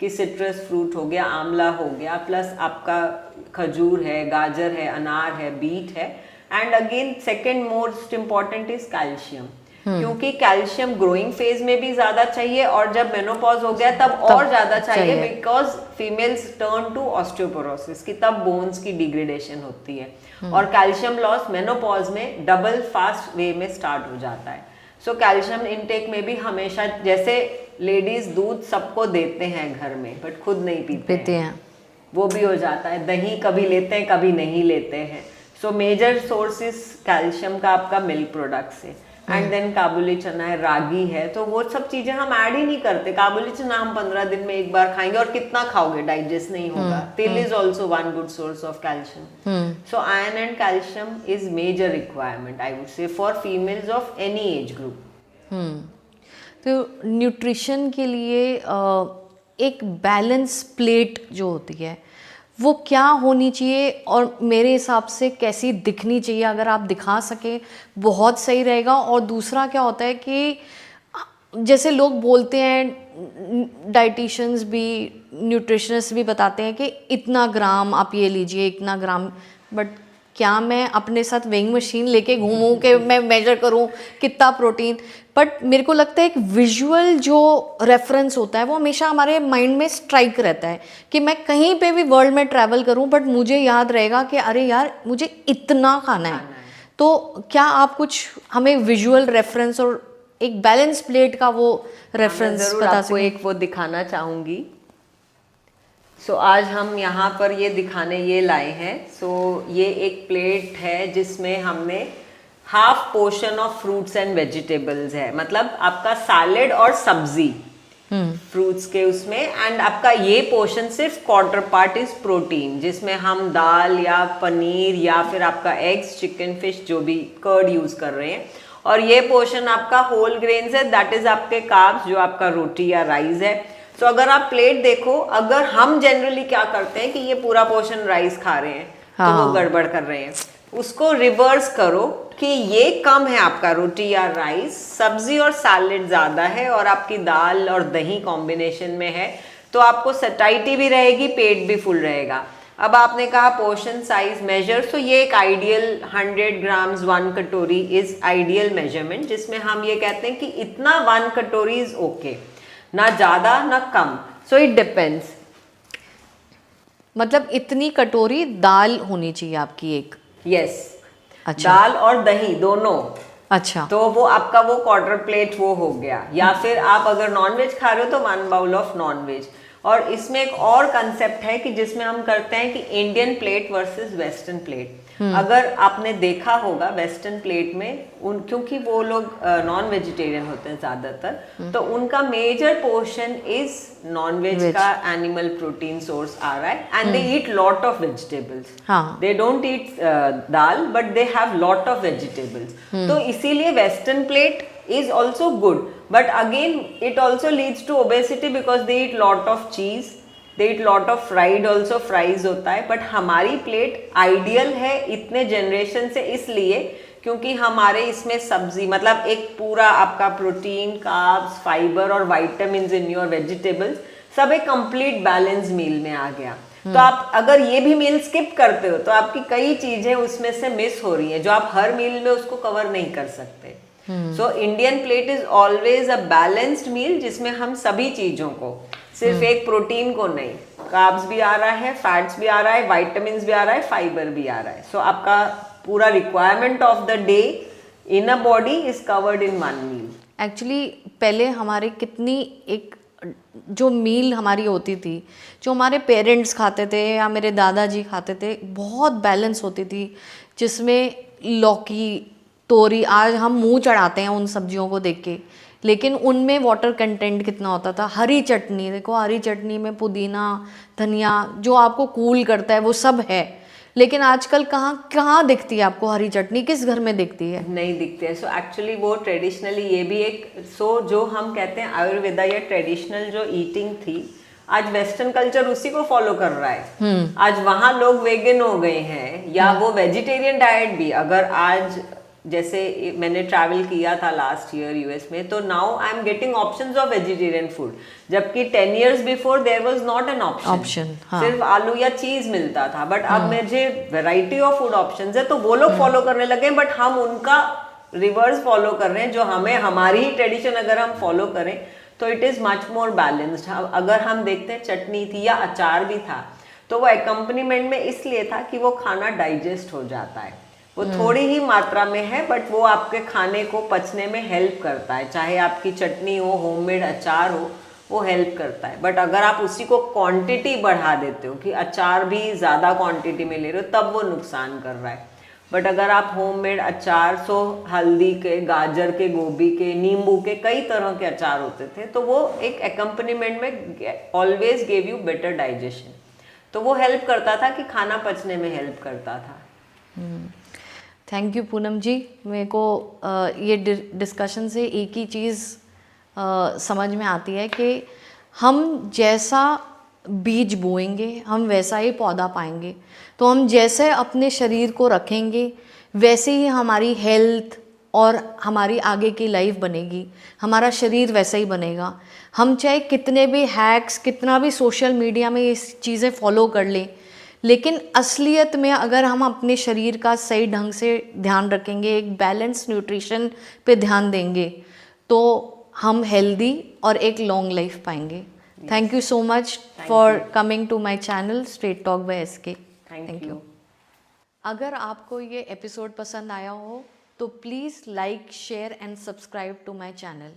B: कि सिट्रस फ्रूट हो गया, आंवला हो गया, प्लस आपका खजूर है, गाजर है, अनार है, बीट है। And again second most important is calcium, क्योंकि कैल्शियम ग्रोइंग फेज में भी ज्यादा चाहिए और जब मेनोपॉज हो गया तब और ज्यादा चाहिए, because females turn to osteoporosis की तब बोन्स की डिग्रेडेशन होती है और कैल्शियम लॉस मेनोपॉज में डबल फास्ट वे में स्टार्ट हो जाता है। सो कैल्शियम इनटेक में भी हमेशा, जैसे लेडीज दूध सबको देते हैं घर में बट खुद नहीं पीते हैं, वो भी हो जाता है। दही कभी लेते हैं कभी नहीं लेते हैं। सो मेजर सोर्सेस कैल्शियम का आपका मिल्क प्रोडक्ट से। एंड देन काबुली चना है, रागी है, तो वो सब चीजें हम ऐड ही नहीं करते। काबुली चना हम 15 दिन में एक बार खाएंगे और कितना खाओगे, डाइजेस्ट नहीं होगा। तिल is also one good source of calcium. So iron and calcium is major requirement I would say for females of any age group.
A: तो न्यूट्रिशन के लिए एक बैलेंस प्लेट जो होती है वो क्या होनी चाहिए और मेरे हिसाब से कैसी दिखनी चाहिए? अगर आप दिखा सकें बहुत सही रहेगा। और दूसरा क्या होता है कि जैसे लोग बोलते हैं, डाइटिशियंस भी, न्यूट्रिशनिस्ट भी बताते हैं कि इतना ग्राम आप ये लीजिए, इतना ग्राम, बट क्या मैं अपने साथ वेइंग मशीन लेके घूमूं कि मैं मेजर करूं कितना प्रोटीन? बट मेरे को लगता है एक विजुअल जो रेफरेंस होता है वो हमेशा हमारे माइंड में स्ट्राइक रहता है कि मैं कहीं पे भी वर्ल्ड में ट्रैवल करूं बट मुझे याद रहेगा कि अरे यार मुझे इतना खाना है। तो क्या आप कुछ हमें विजुअल रेफरेंस और एक बैलेंस प्लेट का वो रेफरेंस बता
B: सकते? एक वो दिखाना चाहूंगी। सो आज हम यहाँ पर ये दिखाने ये लाए हैं। सो ये एक प्लेट है जिसमें हमने half portion of fruits and vegetables है, मतलब आपका सैलेड और सब्जी फ्रूट्स के उसमें, एंड आपका ये पोर्शन सिर्फ क्वार्टर पार्ट इज प्रोटीन, जिसमें हम दाल या पनीर या फिर आपका एग्स, चिकन, फिश, जो भी कर्ड यूज कर रहे हैं। और ये पोर्शन आपका होल ग्रेन्स है, दैट इज आपके कार्ब्स, जो आपका रोटी या राइस है। तो अगर आप प्लेट देखो, अगर हम जनरली क्या करते हैं कि ये पूरा पोर्शन राइस खा रहे हैं तो वो गड़बड़ कर रहे हैं। उसको रिवर्स करो कि ये कम है आपका रोटी या राइस, सब्जी और सैलेड ज्यादा है और आपकी दाल और दही कॉम्बिनेशन में है, तो आपको सटाइटी भी रहेगी, पेट भी फुल रहेगा। अब आपने कहा पोर्शन साइज मेजर, तो ये एक आइडियल 100 ग्राम्स 1 कटोरी इज आइडियल मेजरमेंट, जिसमें हम ये कहते हैं कि इतना 1 कटोरी इज ओके, ना ज्यादा ना कम। So it depends.
A: मतलब इतनी कटोरी दाल होनी चाहिए आपकी एक?
B: यस।
A: अच्छा।
B: दाल और दही दोनों।
A: अच्छा।
B: तो वो आपका वो क्वार्टर प्लेट वो हो गया। या फिर आप अगर नॉनवेज खा रहे हो तो 1 बाउल ऑफ नॉनवेज। और इसमें एक और कंसेप्ट है कि जिसमें हम करते हैं कि Indian plate versus western plate. अगर आपने देखा होगा वेस्टर्न प्लेट में क्योंकि वो लोग नॉन वेजिटेरियन होते हैं ज्यादातर, तो उनका मेजर पोर्शन इज नॉनवेज का एनिमल प्रोटीन सोर्स आ रहा है, and they eat lot of vegetables. They don't eat dal but they have lot of vegetables. तो इसीलिए western plate is also good, but again it also leads to obesity because they eat lot of cheese, they eat lot of fried also, fries होता है। but हमारी plate ideal है इतने generation से इसलिए क्योंकि हमारे इसमें सब्जी, मतलब एक पूरा आपका प्रोटीन, कार्ब्स, फाइबर और विटामिन्स इन योर वेजिटेबल्स, सब एक कंप्लीट बैलेंस मील में आ गया। तो आप अगर ये भी मील स्किप करते हो तो आपकी कई चीजें उसमें से मिस हो रही हैं जो आप हर मील में उसको कवर नहीं कर सकते। So Indian plate is always a balanced meal, जिसमें हम सभी चीजों को, सिर्फ एक प्रोटीन को नहीं, कार्ब्स भी आ रहा है, फैट्स भी आ रहा है, विटामिन्स भी आ रहा है, फाइबर भी आ रहा है। सो आपका पूरा requirement of the day in a body is covered in 1 meal.
A: Actually पहले हमारे कितनी एक जो मील हमारी होती थी, जो हमारे पेरेंट्स खाते थे या मेरे दादाजी खाते थे, बहुत बैलेंस होती थी, जिसमें लौकी, तोरी, आज हम मुंह चढ़ाते हैं उन सब्जियों को देख के, लेकिन उनमें वाटर कंटेंट कितना होता था। हरी चटनी देखो, हरी चटनी में पुदीना, धनिया, जो आपको कूल करता है वो सब है, लेकिन आजकल कहाँ कहाँ दिखती है आपको हरी चटनी, किस घर में दिखती है?
B: नहीं दिखते हैं। सो एक्चुअली वो ट्रेडिशनली ये भी एक जो हम कहते हैं आयुर्वेदा या ट्रेडिशनल जो ईटिंग थी, आज वेस्टर्न कल्चर उसी को फॉलो कर रहा है। आज वहाँ लोग वेगन हो गए हैं या वो वेजिटेरियन डाइट भी, अगर आज जैसे मैंने ट्रैवल किया था लास्ट ईयर यूएस में, तो now I am getting options of vegetarian food, जबकि 10 years before there was not an option. सिर्फ आलू या चीज मिलता था, बट अब मुझे वैरायटी ऑफ फूड ऑप्शंस है, तो वो लोग फॉलो करने लगे, बट हम उनका रिवर्स फॉलो कर रहे हैं, जो हमें हमारी ही ट्रेडिशन अगर हम फॉलो करें तो it is much more balanced. अगर हम देखते हैं चटनी थी या अचार भी था, तो वो एकम्पनीमेंट में इसलिए था कि वो खाना डाइजेस्ट हो जाता है, वो थोड़ी ही मात्रा में है, बट वो आपके खाने को पचने में हेल्प करता है। चाहे आपकी चटनी हो, होममेड अचार हो, वो हेल्प करता है। बट अगर आप उसी को क्वांटिटी बढ़ा देते हो कि अचार भी ज़्यादा क्वांटिटी में ले रहे हो, तब वो नुकसान कर रहा है। बट अगर आप होममेड अचार, हल्दी के, गाजर के, गोभी के, नींबू के, कई तरह के अचार होते थे, तो वो एक एकम्पनीमेंट में always gave you better digestion, तो वो हेल्प करता था कि खाना पचने में हेल्प करता था।
A: थैंक यू पूनम जी। मेरे को ये डिस्कशन से एक ही चीज़ समझ में आती है कि हम जैसा बीज बोएंगे हम वैसा ही पौधा पाएंगे। तो हम जैसे अपने शरीर को रखेंगे वैसे ही हमारी हेल्थ और हमारी आगे की लाइफ बनेगी, हमारा शरीर वैसा ही बनेगा। हम चाहे कितने भी हैक्स, कितना भी सोशल मीडिया में ये चीज़ें फॉलो कर लें, लेकिन असलियत में अगर हम अपने शरीर का सही ढंग से ध्यान रखेंगे, एक बैलेंस न्यूट्रिशन पे ध्यान देंगे, तो हम हेल्दी और एक लॉन्ग लाइफ पाएंगे। Thank you so much for coming to my channel straight talk by SK. Thank you. अगर आपको ये एपिसोड पसंद आया हो तो please like, share and subscribe to my channel.